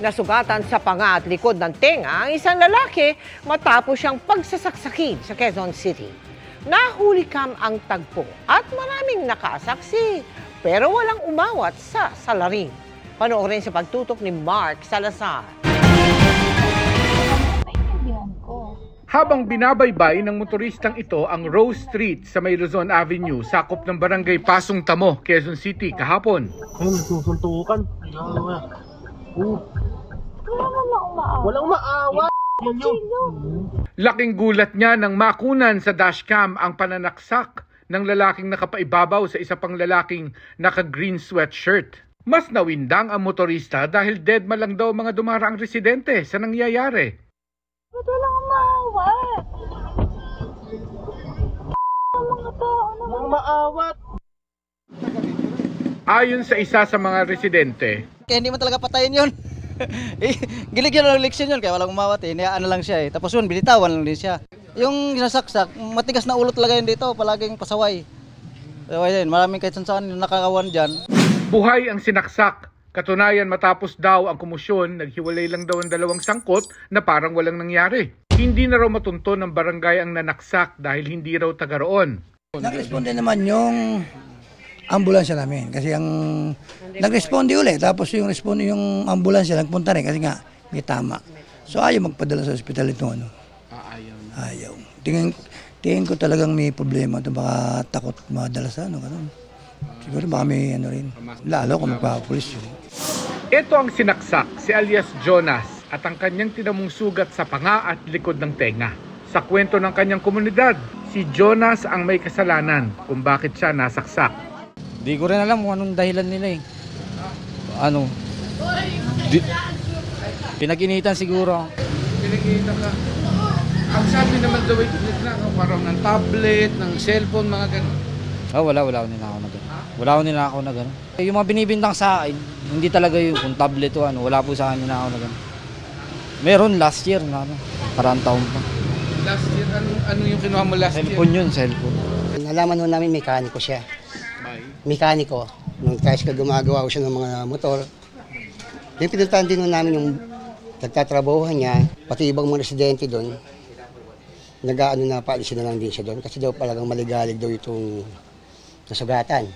Nasugatan sa panga at likod ng tenga ang isang lalaki matapos siyang pagsasaksakin sa Quezon City. Nahuli kam ang tagpo at maraming nakasaksi pero walang umawat sa salarin. Panoorin sa pagtutok ni Mark Salazar. Habang binabaybay ng motoristang ito ang Rose Street sa May Luzon Avenue, sakop ng barangay Pasong Tamo, Quezon City kahapon. Ayun, susuntukan. Walang umaawa. Laking gulat niya nang makunan sa dashcam ang pananaksak ng lalaking nakapaibabaw sa isa pang lalaking naka-green sweatshirt. Mas nawindang ang motorista dahil deadma lang daw mga dumaraang residente sa nangyayari. Ba't walang umaawat? Mga tao naman. Walang maawat. Ayon sa isa sa mga residente, kaya hindi man talaga patayin yun. Gilig yun ang leksyon yun, kaya walang umawat eh. Niyaan na lang siya eh. Tapos yun, binitawan lang din siya. Yung sinasaksak, matigas na ulo talaga yun dito, palaging pasaway. Pasaway din, maraming kahit saan yung nakakawan dyan. buhay ang sinaksak. Katunayan matapos daw ang kumusyon, naghiwalay lang daw ang dalawang sangkot na parang walang nangyari. Hindi na raw matunto ng barangay ang nanaksak dahil hindi raw taga roon. Nag-responde naman yung ambulansya namin kasi ang nag-responde ulit tapos yung ambulansya nagpunta rin kasi nga may tama. So ayaw magpadala sa ospital ito ano. Ayaw. Tingin ko talagang may problema ito, baka takot madala sa ano ganun. Siguro baka may ano rin. Lalo kung magpapapulis yun. Ito ang sinaksak, si alias Jonas at ang kanyang tinamong sugat sa panga at likod ng tenga. Sa kwento ng kanyang komunidad, si Jonas ang may kasalanan kung bakit siya nasaksak. Di ko rin alam kung anong dahilan nila eh. Pinag-initan siguro. Pinag-iita ka. Ang sabi naman daw na parang ng tablet, ng cellphone, mga ganun. Wala nila ako na gano'n. Wala nila ako na gano'n. Yung mga binibintang sa akin, hindi talaga yung kung tablet o ano, wala po sa akin na ako na gano'n. Meron last year na ano, parang taon pa. Last year, ano yung kinuha mo last Cellphone year? yun, cellphone. Nalaman ho namin mekaniko siya. Mekaniko. Nung tricycle gumagawa ko siya ng mga motor. Then pinuntahan din ho namin yung nagtatrabahuhan niya, pati ibang mga residente doon. Nag-aano na paalisin na lang din siya doon kasi daw talagang maligalig daw itong nasugatan.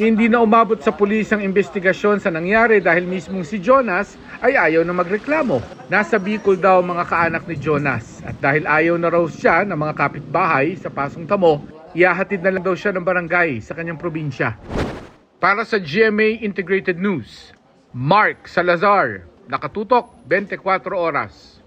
Hindi na umabot sa pulis ang investigasyon sa nangyari dahil mismong si Jonas ay ayaw na magreklamo. Nasa Bicol daw mga kaanak ni Jonas at dahil ayaw na raw siya ng mga kapitbahay sa Pasong Tamo, ihahatid na lang daw siya ng barangay sa kanyang probinsya. Para sa GMA Integrated News, Mark Salazar, nakatutok 24 oras.